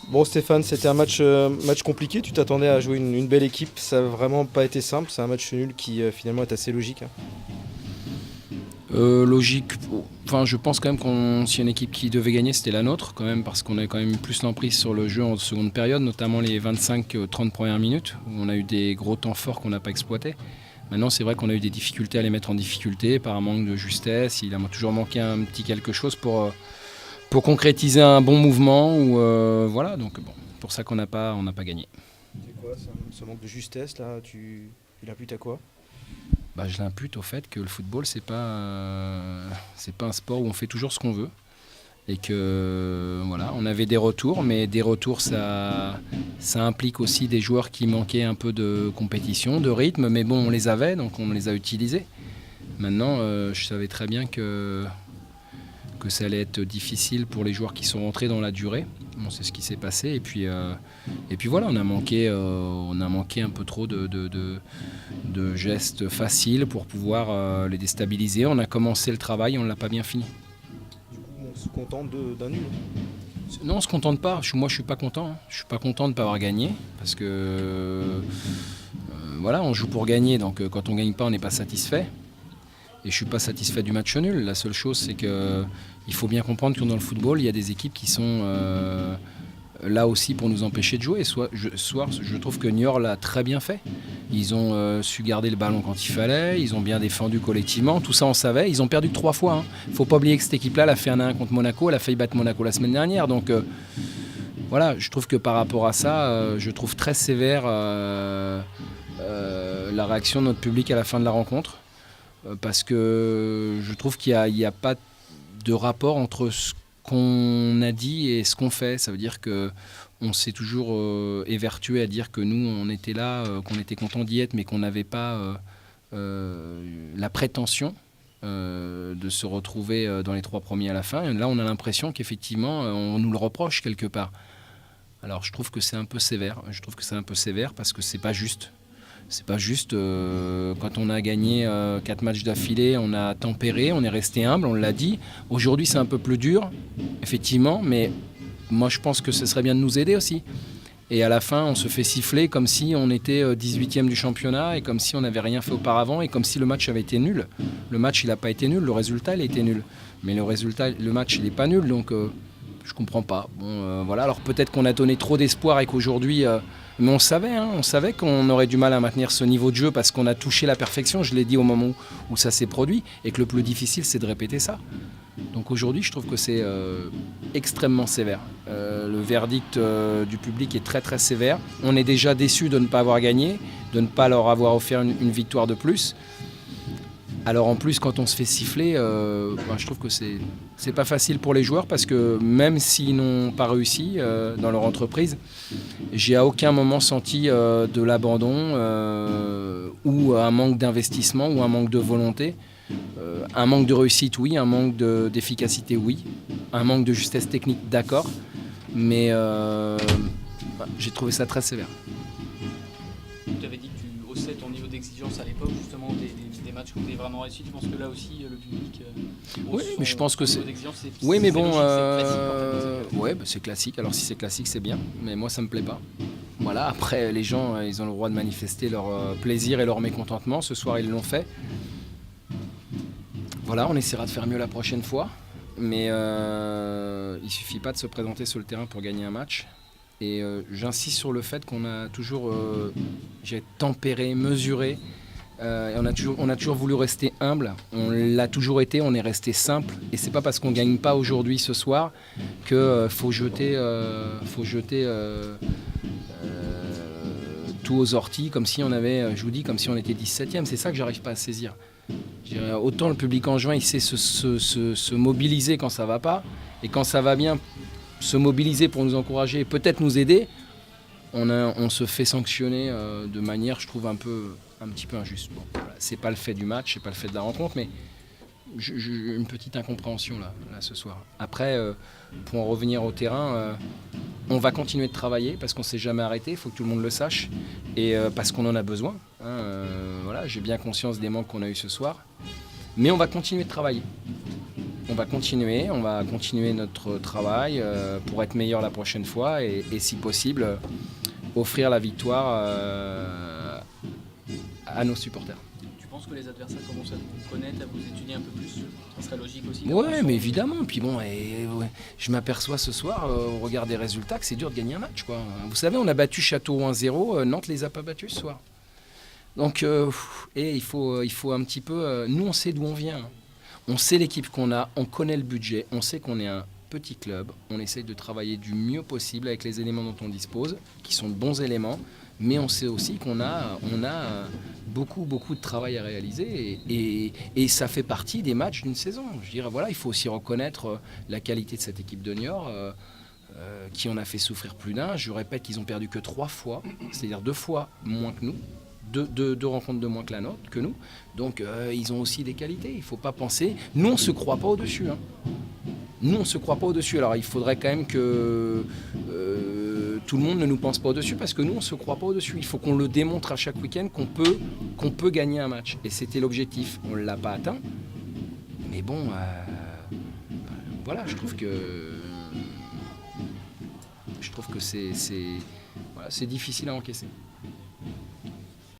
Bon Stéphane, c'était un match compliqué, tu t'attendais à jouer une belle équipe, ça n'a vraiment pas été simple, c'est un match nul qui finalement est assez logique, hein. Logique. Enfin, je pense quand même qu'on si y a une équipe qui devait gagner, c'était la nôtre quand même, parce qu'on a quand même eu plus l'emprise sur le jeu en seconde période, notamment les 25-30 premières minutes, où on a eu des gros temps forts qu'on n'a pas exploités. Maintenant, c'est vrai qu'on a eu des difficultés à les mettre en difficulté par un manque de justesse. Il a toujours manqué un petit quelque chose pour concrétiser un bon mouvement. Ou voilà, donc bon, pour ça on n'a pas gagné. C'est quoi ce manque de justesse là, il impute à quoi? Bah, je l'impute au fait que le football, c'est pas un sport où on fait toujours ce qu'on veut. Et que voilà, on avait des retours, mais des retours, ça implique aussi des joueurs qui manquaient un peu de compétition, de rythme, mais bon, on les avait, donc on les a utilisés. Maintenant, je savais très bien que ça allait être difficile pour les joueurs qui sont rentrés dans la durée. Bon, c'est ce qui s'est passé, et puis voilà, on a manqué un peu trop de gestes faciles pour pouvoir les déstabiliser. On a commencé le travail, on ne l'a pas bien fini. Du coup, on se contente d'un nul. Non, on se contente pas. Moi, je suis pas content, hein. Je suis pas content de ne pas avoir gagné parce que voilà, on joue pour gagner. Donc, quand on gagne pas, on n'est pas satisfait. Et je suis pas satisfait du match nul. La seule chose, c'est que il faut bien comprendre que dans le football, il y a des équipes qui sont là aussi pour nous empêcher de jouer. Je trouve que Niort l'a très bien fait. Ils ont su garder le ballon quand il fallait, ils ont bien défendu collectivement, tout ça on savait. Ils ont perdu que 3 fois, hein. Faut pas oublier que cette équipe-là, elle a fait 1-1 contre Monaco, elle a failli battre Monaco la semaine dernière. Donc voilà, je trouve que par rapport à ça, je trouve très sévère la réaction de notre public à la fin de la rencontre. Parce que je trouve qu'il n'y a pas de rapport entre ce qu'on a dit et ce qu'on fait. Ça veut dire que on s'est toujours évertué à dire que nous, on était là, qu'on était content d'y être, mais qu'on n'avait pas la prétention de se retrouver dans les 3 premiers à la fin. Et là, on a l'impression qu'effectivement, on nous le reproche quelque part. Alors, je trouve que c'est un peu sévère. Je trouve que c'est un peu sévère parce que c'est pas juste. C'est pas juste. Quand on a gagné 4 matchs d'affilée, on a tempéré, on est resté humble, on l'a dit. Aujourd'hui, c'est un peu plus dur, effectivement, mais moi, je pense que ce serait bien de nous aider aussi. Et à la fin, on se fait siffler comme si on était 18e du championnat et comme si on n'avait rien fait auparavant et comme si le match avait été nul. Le match, il n'a pas été nul, le résultat, il a été nul. Mais le match, il n'est pas nul, donc je comprends pas. Bon, voilà. Alors peut-être qu'on a donné trop d'espoir et qu'aujourd'hui, mais on savait qu'on aurait du mal à maintenir ce niveau de jeu parce qu'on a touché la perfection. Je l'ai dit au moment où ça s'est produit et que le plus difficile, c'est de répéter ça. Donc aujourd'hui, je trouve que c'est extrêmement sévère. Le verdict du public est très très sévère. On est déjà déçu de ne pas avoir gagné, de ne pas leur avoir offert une victoire de plus. Alors en plus, quand on se fait siffler, je trouve que c'est pas facile pour les joueurs parce que même s'ils n'ont pas réussi dans leur entreprise, j'ai à aucun moment senti de l'abandon ou un manque d'investissement ou un manque de volonté. Un manque de réussite, oui, un manque d'efficacité, oui, un manque de justesse technique, d'accord, mais j'ai trouvé ça très sévère. Tu avais dit que tu haussais ton niveau d'exigence à l'époque, justement, des matchs où tu es vraiment réussi. Tu penses que là aussi, le public Oui, mais je pense que c'est. niveau d'exigence, Oui, mais bon, logique, c'est classique en fait, ouais, c'est classique. Alors si c'est classique, c'est bien, mais moi, ça me plaît pas. Voilà, après, les gens, ils ont le droit de manifester leur plaisir et leur mécontentement. Ce soir, ils l'ont fait. Voilà, on essaiera de faire mieux la prochaine fois. Mais il suffit pas de se présenter sur le terrain pour gagner un match. Et j'insiste sur le fait qu'on a toujours j'ai tempéré, mesuré. Et on a toujours voulu rester humble. On l'a toujours été, on est resté simple. Et c'est pas parce qu'on gagne pas aujourd'hui, ce soir, que faut jeter tout aux orties, comme si on avait, je vous dis, comme si on était 17e. C'est ça que j'arrive pas à saisir. Je dirais, autant le public en juin, il sait se mobiliser quand ça va pas, et quand ça va bien, se mobiliser pour nous encourager et peut-être nous aider, on se fait sanctionner de manière, je trouve, un petit peu injuste. Bon, voilà, c'est pas le fait du match, c'est pas le fait de la rencontre, mais une petite incompréhension là ce soir. Après, pour en revenir au terrain, on va continuer de travailler parce qu'on s'est jamais arrêté, il faut que tout le monde le sache, et parce qu'on en a besoin. Hein, voilà, j'ai bien conscience des manques qu'on a eu ce soir, mais on va continuer de travailler. on va continuer notre travail pour être meilleur la prochaine fois et si possible, offrir la victoire à nos supporters. Tu penses que les adversaires commencent à vous connaître, à vous étudier un peu plus? Ça serait logique aussi. Ouais, mais évidemment. Puis bon, je m'aperçois ce soir, au regard des résultats, que c'est dur de gagner un match, quoi. Vous savez, on a battu Château 1-0, Nantes les a pas battus ce soir. Donc, il faut un petit peu... nous, on sait d'où on vient. On sait l'équipe qu'on a, on connaît le budget, on sait qu'on est un petit club. On essaye de travailler du mieux possible avec les éléments dont on dispose, qui sont de bons éléments. Mais on sait aussi qu'on a beaucoup de travail à réaliser et ça fait partie des matchs d'une saison. Je dirais, voilà, il faut aussi reconnaître la qualité de cette équipe de Niort qui en a fait souffrir plus d'un. Je répète qu'ils ont perdu que 3 fois, c'est-à-dire 2 fois moins que nous. Deux rencontres de moins que nous. Donc ils ont aussi des qualités. Il ne faut pas penser... Nous, on ne se croit pas au-dessus. Hein. Nous, on ne se croit pas au-dessus. Alors, il faudrait quand même que tout le monde ne nous pense pas au-dessus parce que nous, on ne se croit pas au-dessus. Il faut qu'on le démontre à chaque week-end qu'on peut gagner un match. Et c'était l'objectif. On ne l'a pas atteint. Mais bon, voilà, je trouve que c'est difficile à encaisser.